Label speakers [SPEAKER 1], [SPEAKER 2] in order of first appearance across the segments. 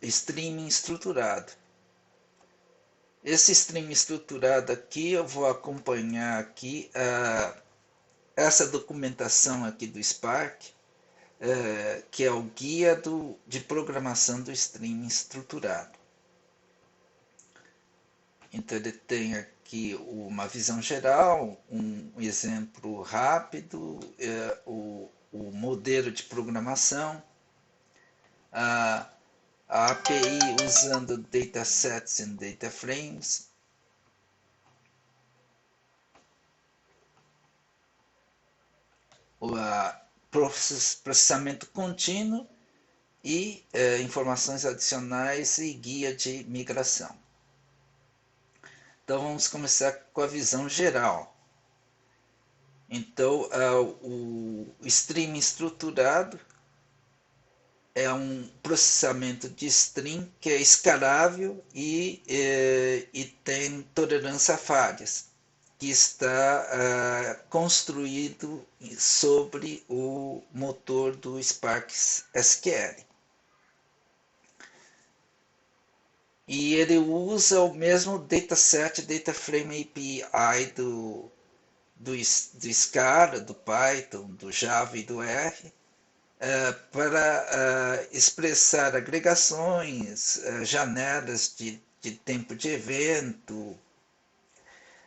[SPEAKER 1] streaming estruturado. Esse streaming estruturado aqui, eu vou acompanhar aqui essa documentação aqui do Spark, que é o guia de programação do streaming estruturado. Então ele tem aqui uma visão geral, um exemplo rápido, o modelo de programação, a, a API usando datasets e data frames, o processamento contínuo e informações adicionais e guia de migração. Então vamos começar com a visão geral. Então o streaming estruturado é um processamento de string que é escalável e tem tolerância a falhas, que está construído sobre o motor do Spark SQL. E ele usa o mesmo dataset, dataframe API do Scala, do Python, do Java e do R, para expressar agregações, janelas de tempo de evento,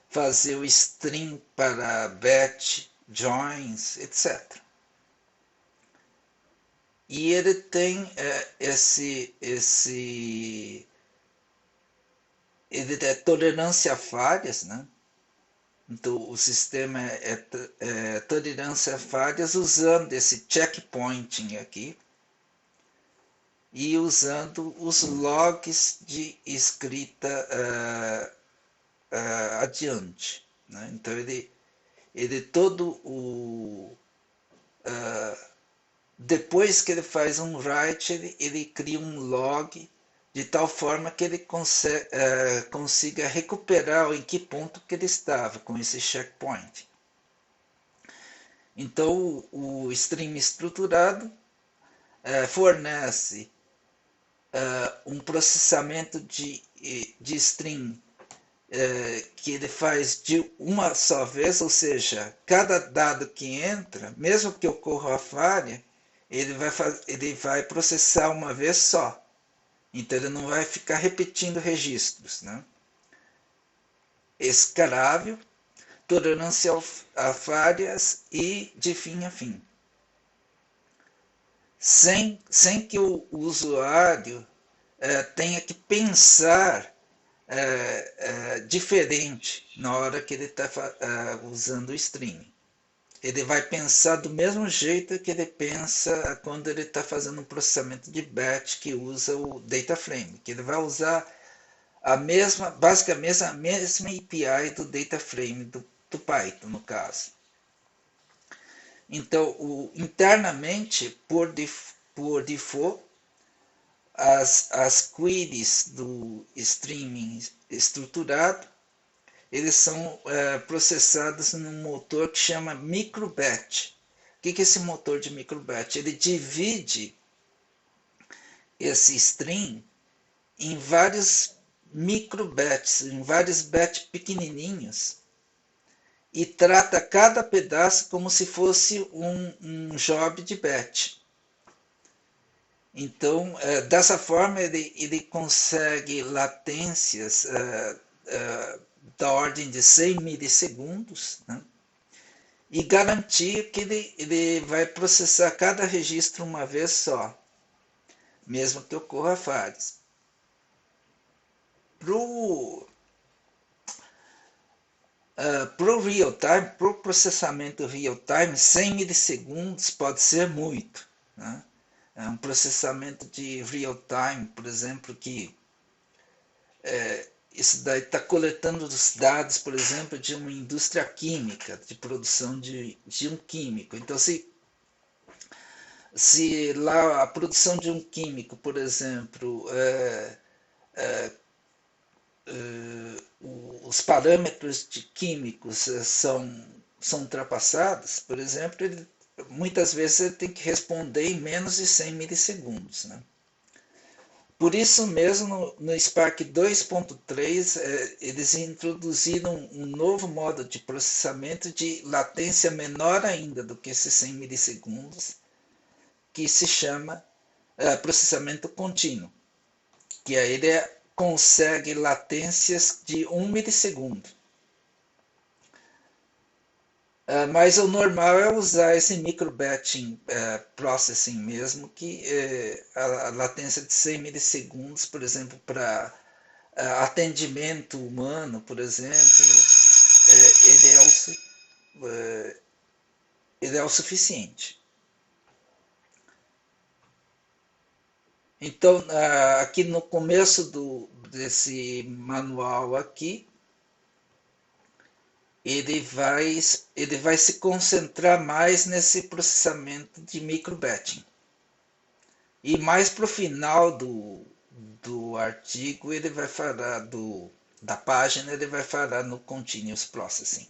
[SPEAKER 1] fazer o string para batch, joins, etc. E ele tem ele é tolerância a falhas, né? Então o sistema é tolerância a falhas usando esse checkpointing aqui e usando os logs de escrita adiante, né? Então ele todo o depois que ele faz um write, ele cria um log de tal forma que ele consiga recuperar em que ponto que ele estava com esse checkpoint. Então o stream estruturado fornece um processamento de string que ele faz de uma só vez, ou seja, cada dado que entra, mesmo que ocorra a falha, ele vai processar uma vez só. Então ele não vai ficar repetindo registros, né? Escalável, tolerância a falhas e de fim a fim. Sem que o usuário tenha que pensar diferente na hora que ele está usando o streaming. Ele vai pensar do mesmo jeito que ele pensa quando ele está fazendo um processamento de batch que usa o data frame, que ele vai usar basicamente a mesma API do data frame do Python, no caso. Então, internamente, por default, as queries do streaming estruturado, eles são processados num motor que chama microbatch. O que é esse motor de microbatch? Ele divide esse string em vários microbatches, em vários batches pequenininhos, e trata cada pedaço como se fosse um job de batch. Então, dessa forma, ele consegue latências da ordem de 100 milissegundos, né? E garantir que ele vai processar cada registro uma vez só, mesmo que ocorra falhas. Para o real-time, para o processamento real-time, 100 milissegundos pode ser muito, né? É um processamento de real-time, por exemplo, que isso daí está coletando os dados, por exemplo, de uma indústria química, de produção de um químico. Então, se lá a produção de um químico, por exemplo, os parâmetros de químicos são ultrapassados, por exemplo, muitas vezes ele tem que responder em menos de 100 milissegundos, né? Por isso mesmo, no Spark 2.3, eles introduziram um novo modo de processamento de latência menor ainda do que esses 100 milissegundos, que se chama processamento contínuo, que aí ele consegue latências de 1 milissegundo. Mas o normal é usar esse micro-batching processing mesmo, que a latência de 100 milissegundos, por exemplo, para atendimento humano, por exemplo, ele é o suficiente. Então, aqui no começo desse manual aqui, ele vai se concentrar mais nesse processamento de micro-batching. E mais para o final do artigo, ele vai falar da página, ele vai falar no Continuous Processing.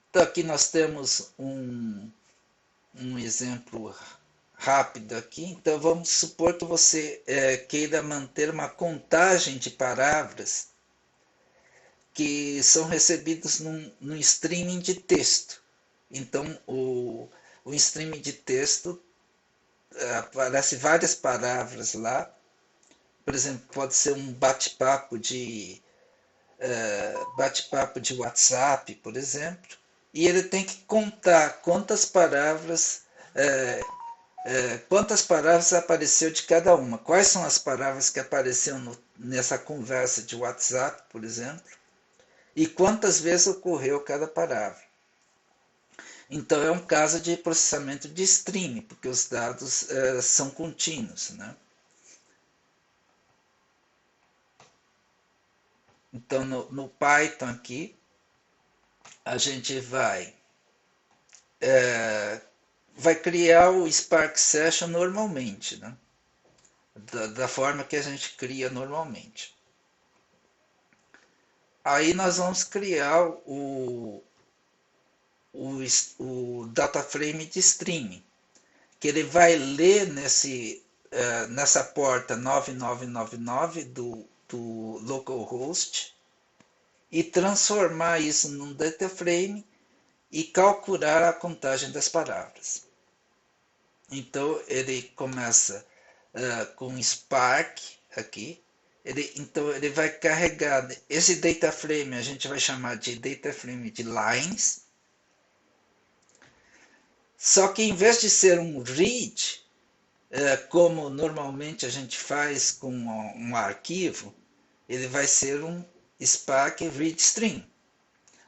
[SPEAKER 1] Então, aqui nós temos um exemplo rápido aqui. Então, vamos supor que você queira manter uma contagem de palavras que são recebidos num streaming de texto. Então, o streaming de texto aparece várias palavras lá. Por exemplo, pode ser um bate-papo de WhatsApp, por exemplo, e ele tem que contar quantas palavras apareceu de cada uma. Quais são as palavras que apareceram nessa conversa de WhatsApp, por exemplo, e quantas vezes ocorreu cada palavra. Então é um caso de processamento de streaming, porque os dados são contínuos, né? Então no Python aqui a gente vai criar o Spark Session normalmente, né? Da forma que a gente cria normalmente. Aí nós vamos criar o data frame de streaming, que ele vai ler nessa porta 9999 do localhost e transformar isso num data frame e calcular a contagem das palavras. Então ele começa com Spark aqui. Então ele vai carregar esse data frame, a gente vai chamar de data frame de lines. Só que em vez de ser um read, como normalmente a gente faz com um arquivo, ele vai ser um Spark read string.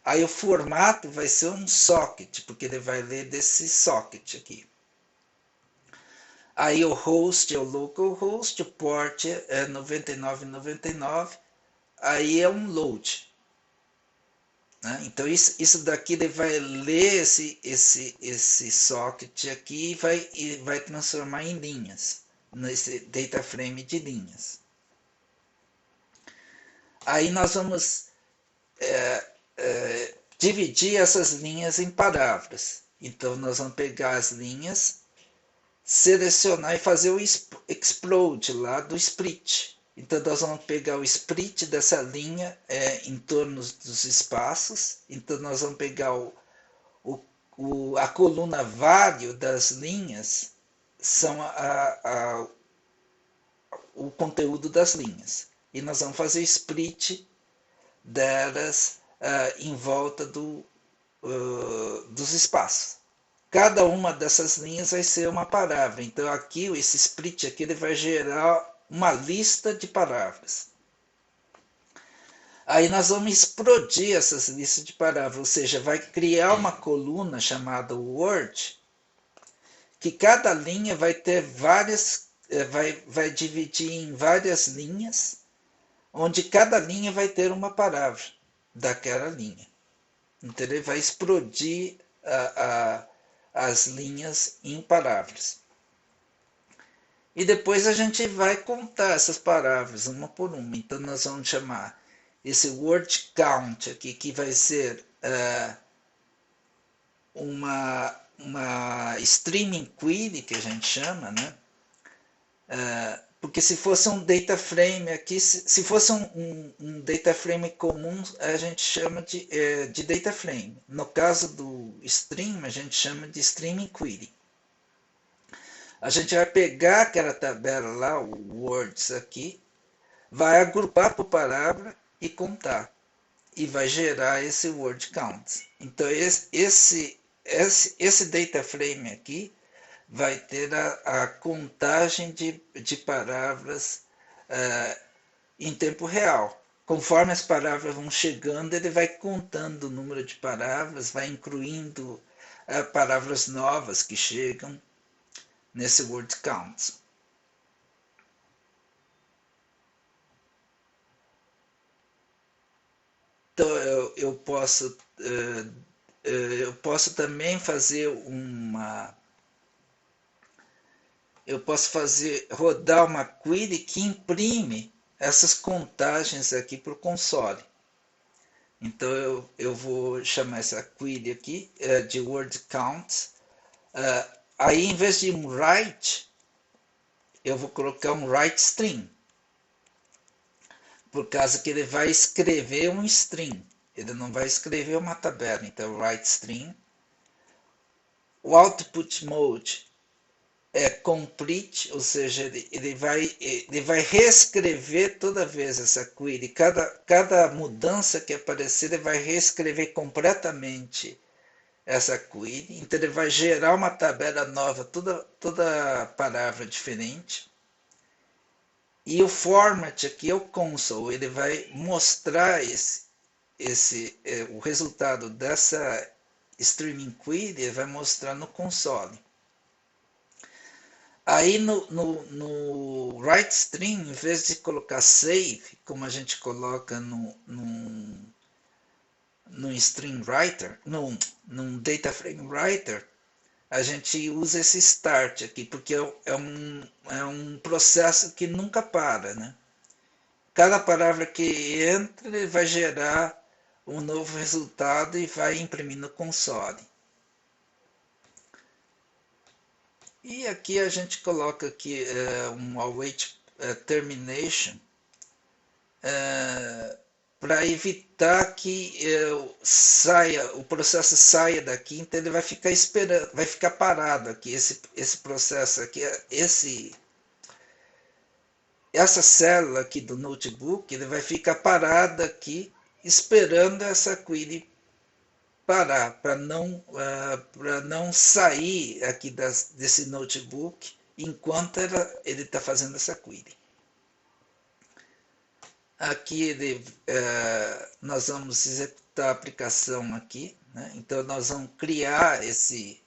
[SPEAKER 1] Aí o formato vai ser um socket, porque ele vai ler desse socket aqui. Aí o host é o localhost, o port é 9999, aí é um load. Né? Então isso daqui ele vai ler esse socket aqui e vai transformar em linhas, nesse data frame de linhas. Aí nós vamos dividir essas linhas em palavras. Então nós vamos pegar as linhas, selecionar e fazer o explode lá do split. Então nós vamos pegar o split dessa linha em torno dos espaços. Então nós vamos pegar a coluna value das linhas, são o conteúdo das linhas. E nós vamos fazer split delas em volta dos espaços. Cada uma dessas linhas vai ser uma palavra. Então aqui, esse split aqui, ele vai gerar uma lista de palavras. Aí nós vamos explodir essas listas de palavras, ou seja, vai criar uma coluna chamada word, que cada linha vai ter várias, vai dividir em várias linhas, onde cada linha vai ter uma palavra daquela linha. Então ele vai explodir as linhas em palavras. E depois a gente vai contar essas palavras uma por uma. Então nós vamos chamar esse word count aqui, que vai ser uma streaming query, que a gente chama, né? Porque se fosse um data frame aqui, se fosse um data frame comum, a gente chama de data frame. No caso do stream, a gente chama de streaming query. A gente vai pegar aquela tabela lá, o words aqui, vai agrupar por palavra e contar. E vai gerar esse word count. Então, esse data frame aqui vai ter a contagem de palavras em tempo real. Conforme as palavras vão chegando, ele vai contando o número de palavras, vai incluindo palavras novas que chegam nesse word count. Então eu posso também fazer eu posso rodar uma query que imprime essas contagens aqui para o console. Então eu vou chamar essa query aqui de word count. Aí em vez de um write, eu vou colocar um write string, por causa que ele vai escrever um string, ele não vai escrever uma tabela. Então write string. O output mode é complete, ou seja, ele vai reescrever toda vez essa query. Cada mudança que aparecer, ele vai reescrever completamente essa query. Então ele vai gerar uma tabela nova, toda palavra diferente. E o format aqui é o console, ele vai mostrar o resultado dessa streaming query, ele vai mostrar no console. Aí no write string, em vez de colocar save, como a gente coloca no string writer, num data frame writer, a gente usa esse start aqui, porque é um processo que nunca para, né? Cada palavra que entra, ele vai gerar um novo resultado e vai imprimir no console. E aqui a gente coloca aqui um await termination para evitar que o processo saia daqui. Então ele vai ficar esperando, vai ficar parado aqui, esse processo aqui, essa célula aqui do notebook, ele vai ficar parado aqui esperando essa query parar, para não sair aqui desse notebook enquanto ele está fazendo essa query. Aqui nós vamos executar a aplicação aqui, né? Então nós vamos criar isso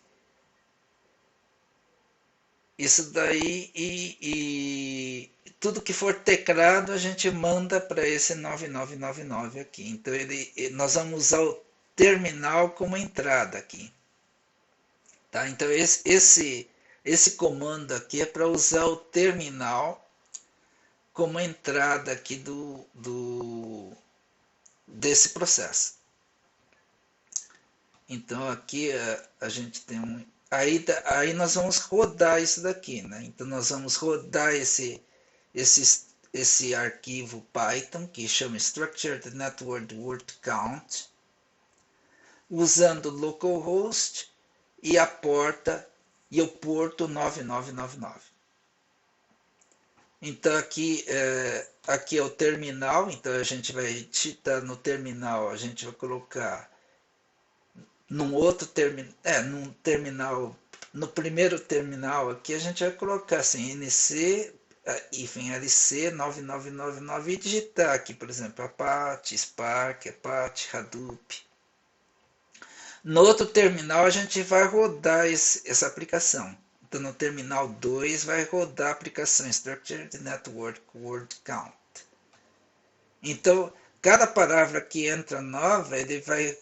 [SPEAKER 1] daí e tudo que for teclado a gente manda para esse 9999 aqui. Então nós vamos usar o terminal como entrada aqui. Tá? Então esse comando aqui é para usar o terminal como entrada aqui desse processo. Então aqui a gente tem aí nós vamos rodar isso daqui, né? Então nós vamos rodar esse arquivo Python que chama Structured Network Word Count, usando localhost e a porta e o porto 9999. Então aqui é o terminal, então a gente vai digitar no terminal, a gente vai colocar num terminal, no primeiro terminal aqui a gente vai colocar assim, NC, LC 9999 e digitar aqui, por exemplo, Apache, Spark, Apache, Hadoop. No outro terminal a gente vai rodar essa aplicação. Então no terminal 2 vai rodar a aplicação Structured Network Word Count. Então cada palavra que entra nova, ele vai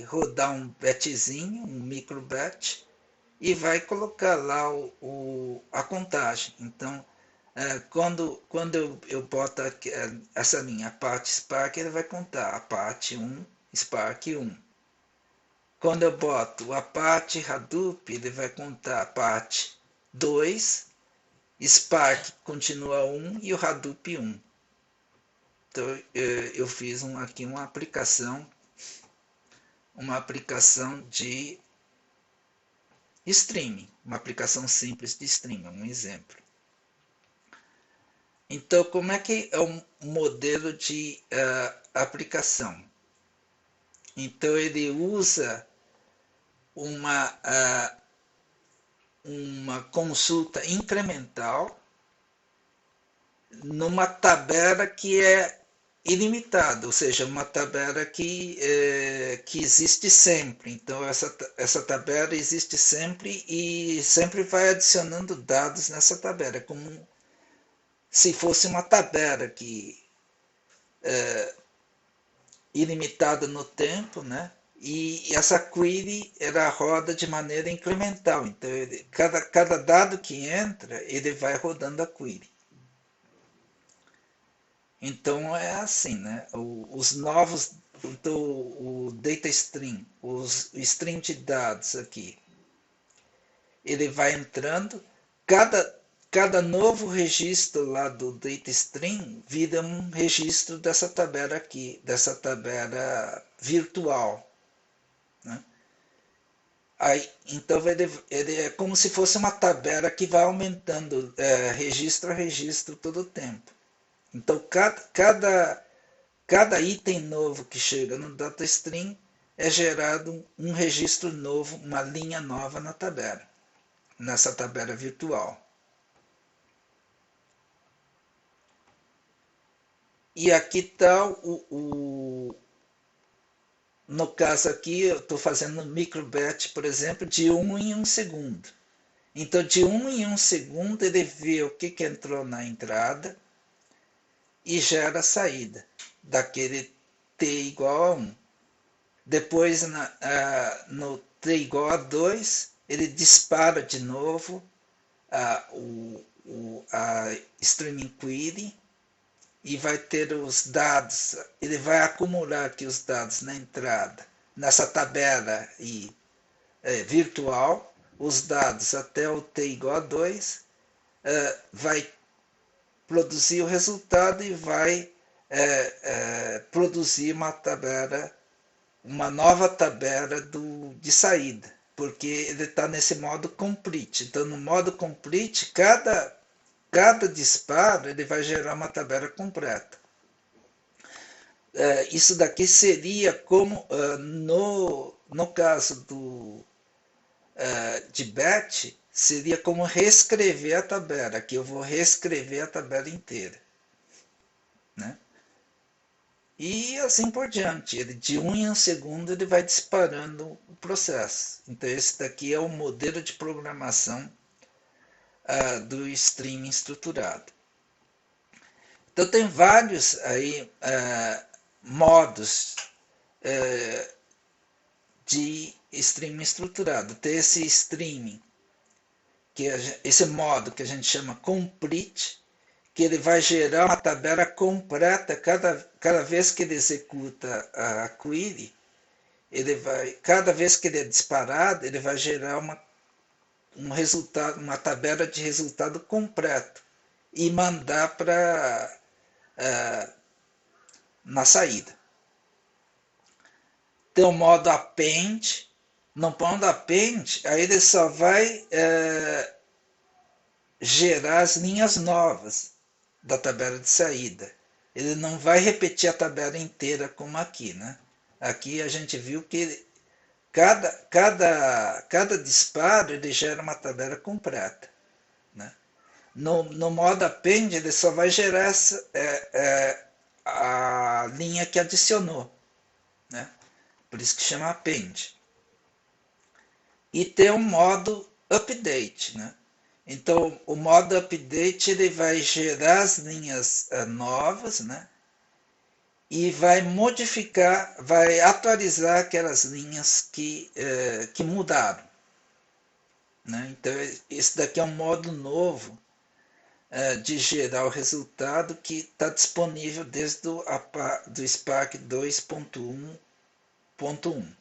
[SPEAKER 1] rodar um batchzinho, um micro batch, e vai colocar lá a contagem. Então quando eu boto essa linha Apache Spark, ele vai contar Apache 1, Spark 1. Quando eu boto o Apache Hadoop, ele vai contar Apache 2 Spark continua 1 e o Hadoop 1. Então eu fiz aqui uma aplicação de streaming, uma aplicação simples de streaming, um exemplo. Então, como é que é um modelo de aplicação? Então, ele usa uma consulta incremental numa tabela que é ilimitada, ou seja, uma tabela que existe sempre. Então, essa tabela existe sempre e sempre vai adicionando dados nessa tabela, como se fosse uma tabela ilimitada no tempo, né? E essa query ela roda de maneira incremental. Então, cada dado que entra, ele vai rodando a query. Então é assim, né? Os novos, então, o data stream, os stream de dados aqui, ele vai entrando, cada novo registro lá do data stream vira um registro dessa tabela aqui, dessa tabela virtual, né? Aí, então ele é como se fosse uma tabela que vai aumentando registro a registro todo o tempo. Então cada item novo que chega no DataStream é gerado um registro novo, uma linha nova na tabela, nessa tabela virtual. E aqui está no caso aqui, eu estou fazendo microbatch, por exemplo, de 1 em 1 segundo. Então, de 1 em 1 segundo, ele vê o que entrou na entrada e gera a saída daquele t igual a 1. Depois, no t igual a 2, ele dispara de novo a streaming query e vai ter os dados, ele vai acumular aqui os dados na entrada, nessa tabela virtual, os dados até o t igual a 2, vai produzir o resultado e vai produzir uma nova tabela de saída, porque ele está nesse modo complete. Então, no modo complete, cada disparo ele vai gerar uma tabela completa. Isso daqui seria como, no caso de batch, seria como reescrever a tabela. Aqui eu vou reescrever a tabela inteira, né? E assim por diante. Ele, de 1 em 1 segundo ele vai disparando o processo. Então esse daqui é o modelo de programação do streaming estruturado. Então tem vários aí modos de streaming estruturado. Tem esse streaming, esse modo que a gente chama complete, que ele vai gerar uma tabela completa cada vez que ele executa a query, cada vez que ele é disparado, ele vai gerar um resultado, uma tabela de resultado completo e mandar na saída. Tem o modo append. No modo append, aí ele só vai gerar as linhas novas da tabela de saída. Ele não vai repetir a tabela inteira como aqui, né? Aqui a gente viu que cada disparo ele gera uma tabela completa, né? No modo append ele só vai gerar a linha que adicionou, né? Por isso que chama append. E tem um modo update, né? Então, o modo update ele vai gerar as linhas novas, né? E vai modificar, vai atualizar aquelas linhas que mudaram, né? Então, esse daqui é um modo novo de gerar o resultado que está disponível desde do Spark 2.1.1.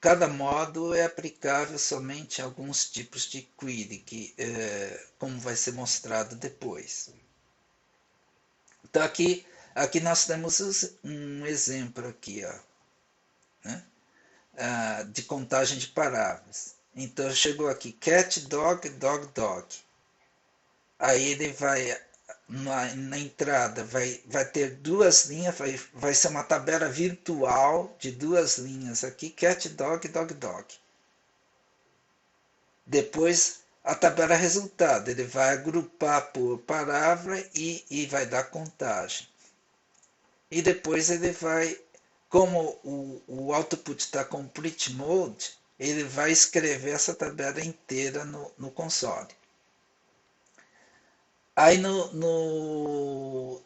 [SPEAKER 1] cada modo é aplicável somente a alguns tipos de query, como vai ser mostrado depois. Então aqui nós temos um exemplo aqui, ó, né? De contagem de palavras. Então chegou aqui cat, dog, dog, dog. Aí ele vai na entrada vai ter duas linhas, vai ser uma tabela virtual de duas linhas aqui, cat, dog, dog, dog. Depois a tabela resultado, ele vai agrupar por palavra e vai dar contagem. E depois ele vai, como o output está complete mode, ele vai escrever essa tabela inteira no console. Aí no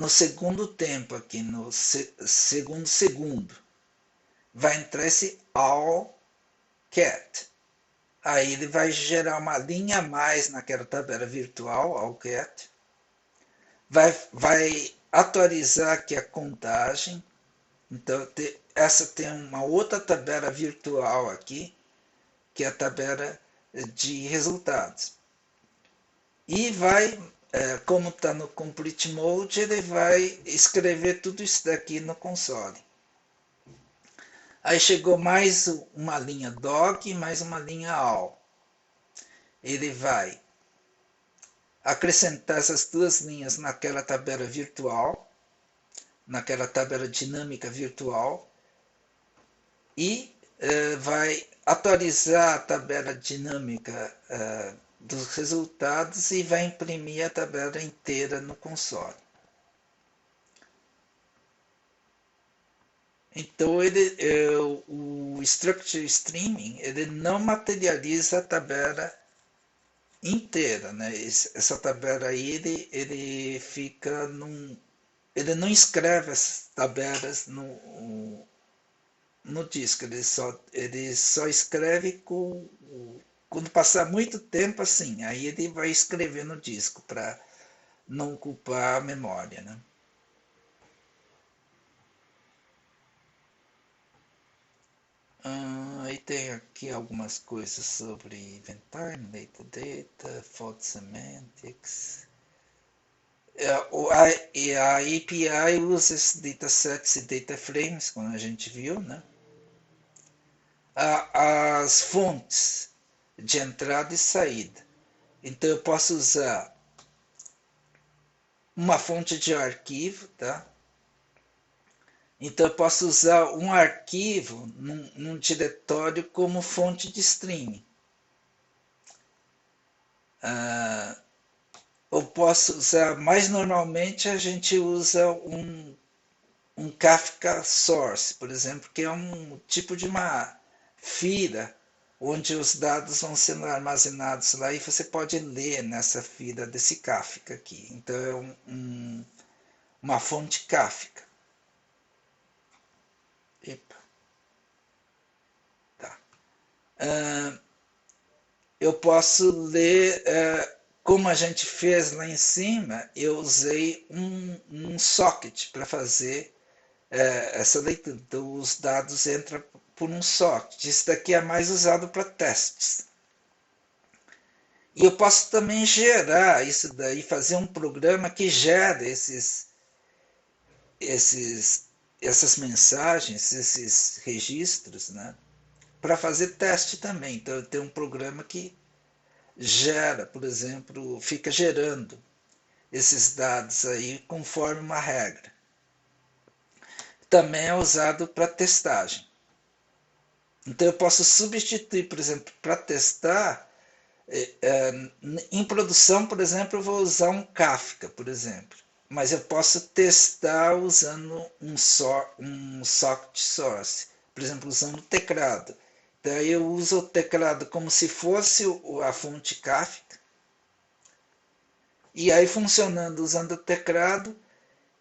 [SPEAKER 1] segundo tempo aqui, no segundo, vai entrar esse all cat. Aí ele vai gerar uma linha a mais naquela tabela virtual, all cat. Vai atualizar aqui a contagem. Então, essa tem uma outra tabela virtual aqui, que é a tabela de resultados. E vai, como está no Complete Mode, ele vai escrever tudo isso daqui no console. Aí chegou mais uma linha dog e mais uma linha all. Ele vai acrescentar essas duas linhas naquela tabela virtual, naquela tabela dinâmica virtual, e vai atualizar a tabela dinâmica dos resultados e vai imprimir a tabela inteira no console. Então o Structure Streaming ele não materializa a tabela inteira, né? Essa tabela aí ele fica ele não escreve essas tabelas no disco, ele só escreve quando passar muito tempo assim, aí ele vai escrever no disco para não ocupar a memória, né? Aí tem aqui algumas coisas sobre event time, metadata, fault semantics. A API usa esses datasets e data frames, como a gente viu, né? As fontes de entrada e saída. Então eu posso usar uma fonte de arquivo, tá? Então eu posso usar um arquivo num diretório como fonte de streaming. Eu posso usar, mais normalmente a gente usa um Kafka Source, por exemplo, que é um tipo de uma fila onde os dados vão sendo armazenados lá e você pode ler nessa fila desse Kafka aqui. Então é uma fonte Kafka. Epa. Tá. Eu posso ler, como a gente fez lá em cima, eu usei um socket para fazer essa leitura. Então, os dados entram por um socket. Isso daqui é mais usado para testes. E eu posso também gerar isso daí, fazer um programa que gera essas mensagens, esses registros, né? Para fazer teste também. Então eu tenho um programa que gera, por exemplo, fica gerando esses dados aí conforme uma regra. Também é usado para testagem. Então eu posso substituir, por exemplo, para testar, em produção, por exemplo, eu vou usar um Kafka, por exemplo. Mas eu posso testar usando um socket source, por exemplo, usando o teclado. Daí eu uso o teclado como se fosse a fonte Kafka. E aí funcionando usando o teclado,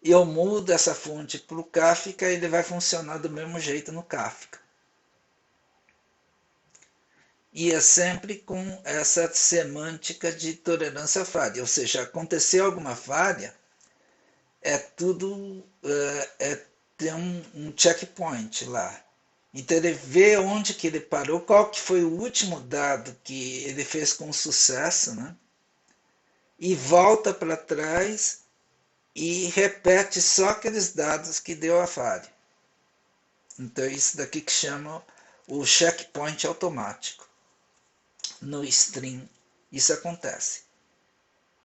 [SPEAKER 1] eu mudo essa fonte para o Kafka e ele vai funcionar do mesmo jeito no Kafka. E é sempre com essa semântica de tolerância à falha. Ou seja, aconteceu alguma falha, é tudo ter um checkpoint lá. Então ele vê onde que ele parou, qual que foi o último dado que ele fez com sucesso, né? E volta para trás e repete só aqueles dados que deu a falha. Então isso daqui que chama o checkpoint automático. No stream isso acontece.